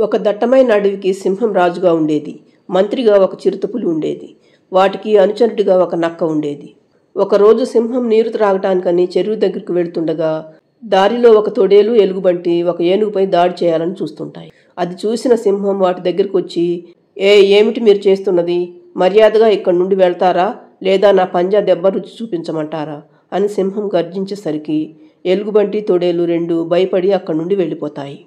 ఒక దట్టమైన అడవికి సింహం రాజుగా ఉండేది. మంత్రిగా ఒక చిరుతపులి ఉండేది. వాటికి అనుచరుడిగా ఒక నక్క ఉండేది. ఒకరోజు సింహం నీరు త్రాగటానికని చెరువు దగ్గరికి వెళ్తుండగా దారిలో ఒక తొడేలు, ఎలుగుబంటి ఒక ఏనుగుపై దాడి చేయాలని చూస్తుంటాయి. అది చూసిన సింహం వాటి దగ్గరికి వచ్చి, ఏమిటి మీరు చేస్తున్నది? మర్యాదగా ఇక్కడి నుండి వెళ్తారా, లేదా నా పంజా దెబ్బ రుచి చూపించమంటారా అని సింహం గర్జించేసరికి ఎలుగుబంటి, తొడేలు రెండు భయపడి అక్కడి నుండి వెళ్ళిపోతాయి.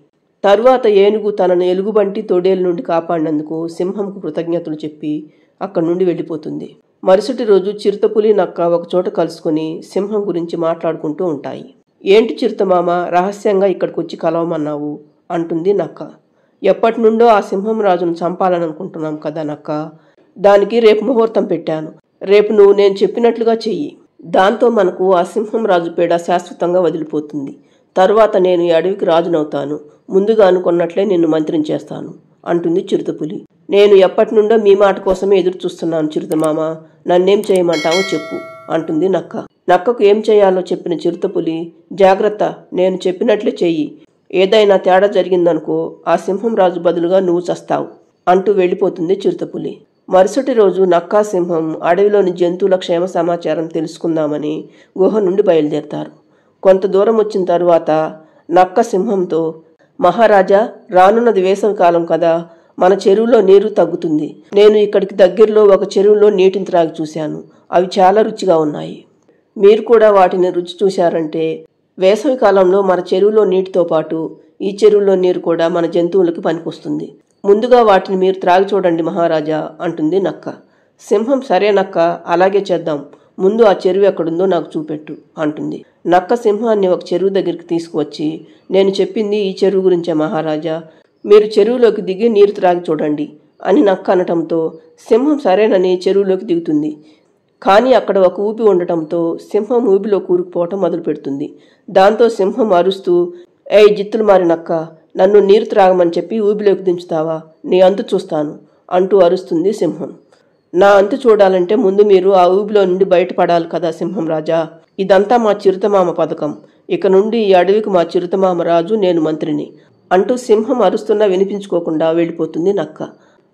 తరువాత ఏనుగు తనను ఎలుగుబంటి, తొడేలు నుండి కాపాడినందుకు సింహంకు కృతజ్ఞతలు చెప్పి అక్కడి నుండి వెళ్ళిపోతుంది. మరుసటి రోజు చిరుతపులి, నక్క ఒక చోట కలుసుకుని సింహం గురించి మాట్లాడుకుంటూ ఉంటాయి. ఏంటి చిరుతమామ, రహస్యంగా ఇక్కడికి వచ్చి కలవమన్నావు అంటుంది నక్క. ఎప్పటి నుండో ఆ సింహం రాజును చంపాలనుకుంటున్నాం కదా నక్క, దానికి రేపు ముహూర్తం పెట్టాను. రేపు నువ్వు నేను చెప్పినట్లుగా చెయ్యి. దాంతో మనకు ఆ సింహం రాజు పీడ శాశ్వతంగా వదిలిపోతుంది. తరువాత నేను ఈ అడవికి రాజునవుతాను. ముందుగా అనుకున్నట్లే నిన్ను మంత్రిని చేస్తాను అంటుంది చిరుతపులి. నేను ఎప్పటి నుండో మీ మాట కోసమే ఎదురు చూస్తున్నాను చిరుతమామ, నన్నేం చేయమంటావో చెప్పు అంటుంది నక్క. నక్కకు ఏం చేయాలో చెప్పిన చిరుతపులి, జాగ్రత్త, నేను చెప్పినట్లే చెయ్యి. ఏదైనా తేడా జరిగిందనుకో ఆ సింహం రాజు బదులుగా నువ్వు చస్తావు అంటూ వెళ్ళిపోతుంది చిరుతపులి. మరుసటి రోజు నక్కా, సింహం అడవిలోని జంతువుల క్షేమ సమాచారం తెలుసుకుందామని గుహ నుండి బయలుదేరతారు. కొంత దూరం వచ్చిన తరువాత నక్క సింహంతో, మహారాజా, రానున్నది వేసవి కాలం కదా, మన చెరువులో నీరు తగ్గుతుంది. నేను ఇక్కడికి దగ్గరలో ఒక చెరువులో నీటిని త్రాగి చూశాను. అవి చాలా రుచిగా ఉన్నాయి. మీరు కూడా వాటిని రుచి చూశారంటే వేసవి కాలంలో మన చెరువులో నీటితో పాటు ఈ చెరువులో నీరు కూడా మన జంతువులకి పనికొస్తుంది. ముందుగా వాటిని మీరు త్రాగి చూడండి మహారాజా అంటుంది నక్క. సింహం, సరే నక్క, అలాగే చేద్దాం. ముందు ఆ చెరువు ఎక్కడుందో నాకు చూపెట్టు అంటుంది. నక్క సింహాన్ని ఒక చెరువు దగ్గరికి తీసుకువచ్చి, నేను చెప్పింది ఈ చెరువు గురించే మహారాజా, మీరు చెరువులోకి దిగి నీరు త్రాగి చూడండి అని నక్క అనటంతో సింహం సరేనని చెరువులోకి దిగుతుంది. కానీ అక్కడ ఒక ఊపి ఉండటంతో సింహం ఊపిలో కూరుకుపోవటం మొదలు పెడుతుంది. దాంతో సింహం అరుస్తూ, జిత్తులు మారి నక్క, నన్ను నీరు త్రాగమని చెప్పి ఊబిలోకి దించుతావా? నీ అంతు చూస్తాను అంటూ అరుస్తుంది సింహం. నా అంతు చూడాలంటే ముందు మీరు ఆ ఊబిలో నుండి బయటపడాలి కదా సింహం రాజా. ఇదంతా మా చిరుతమామ పథకం. ఇక నుండి ఈ అడవికి మా చిరుతమామ రాజు, నేను మంత్రిని అంటూ సింహం అరుస్తున్నా వినిపించుకోకుండా వెళ్ళిపోతుంది నక్క.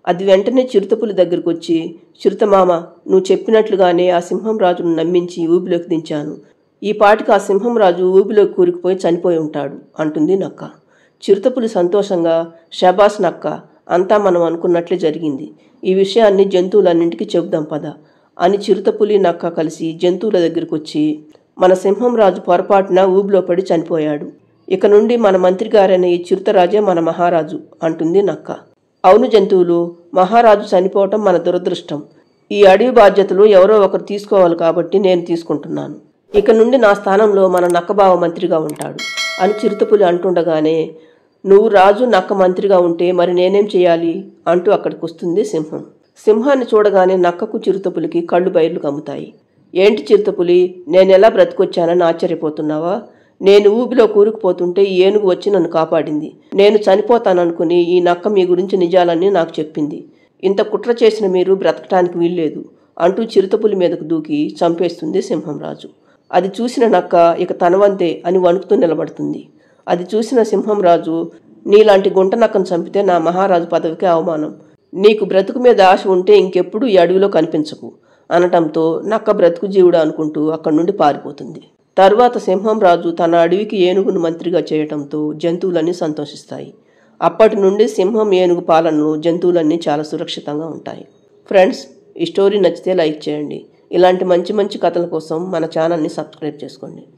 అది వెంటనే చిరుతపులి దగ్గరకు వచ్చి, చిరుతమామ, నువ్వు చెప్పినట్లుగానే ఆ సింహం రాజును నమ్మించి ఊబిలోకి దించాను. ఈ పాటికి ఆ సింహం రాజు ఊబిలోకి కూరుకుపోయి చనిపోయి ఉంటాడు అంటుంది నక్క. చిరుతపులి సంతోషంగా, షబాస్ నక్క, అంతా మనం అనుకున్నట్లే జరిగింది. ఈ విషయాన్ని జంతువులన్నింటికి చెబుదాం పద అని చిరుతపులి, నక్క కలిసి జంతువుల దగ్గరకు వచ్చి, మన సింహం రాజు పొరపాటున ఊబిలో పడి చనిపోయాడు. ఇక నుండి మన మంత్రి గారైన ఈ చిరుతరాజే మన మహారాజు అంటుంది నక్క. అవును జంతువులు, మహారాజు చనిపోవటం మన దురదృష్టం. ఈ అడవి బాధ్యతలు ఎవరో ఒకరు తీసుకోవాలి కాబట్టి నేను తీసుకుంటున్నాను. ఇక నుండి నా స్థానంలో మన నక్కబావ మంత్రిగా ఉంటాడు అని చిరుతపులి అంటుండగానే, నువ్వు రాజు, నక్క మంత్రిగా ఉంటే మరి నేనేం చేయాలి అంటూ అక్కడికి వస్తుంది సింహం. సింహాన్ని చూడగానే నక్కకు, చిరుతపులికి కళ్ళు బయర్లు కమ్ముతాయి. ఏంటి చిరుతపులి, నేనెలా బ్రతికొచ్చానని ఆశ్చర్యపోతున్నావా? నేను ఊబిలో కూరుకుపోతుంటే ఈ ఏనుగు వచ్చి నన్ను కాపాడింది. నేను చనిపోతాననుకుని ఈ నక్క మీ గురించి నిజాలన్నీ నాకు చెప్పింది. ఇంత కుట్ర చేసిన మీరు బ్రతకటానికి వీల్లేదు అంటూ చిరుతపులి మీదకు దూకి చంపేస్తుంది సింహం రాజు. అది చూసిన నక్క ఇక తనవంతే అని వణుకుతూ నిలబడుతుంది. అది చూసిన సింహం రాజు, నీలాంటి గుంట నక్కను చంపితే నా మహారాజు పదవికి అవమానం. నీకు బ్రతుకు మీద ఆశ ఉంటే ఇంకెప్పుడు ఈ అడవిలో కనిపించకు అనటంతో నక్క బ్రతుకు జీవుడు అనుకుంటూ అక్కడి నుండి పారిపోతుంది. తరువాత సింహం రాజు తన అడవికి ఏనుగును మంత్రిగా చేయటంతో జంతువులన్నీ సంతోషిస్తాయి. అప్పటి నుండి సింహం, ఏనుగు పాలనలో జంతువులన్నీ చాలా సురక్షితంగా ఉంటాయి. ఫ్రెండ్స్, ఈ స్టోరీ నచ్చితే లైక్ చేయండి. ఇలాంటి మంచి మంచి కథల కోసం మన ఛానల్ని సబ్స్క్రైబ్ చేసుకోండి.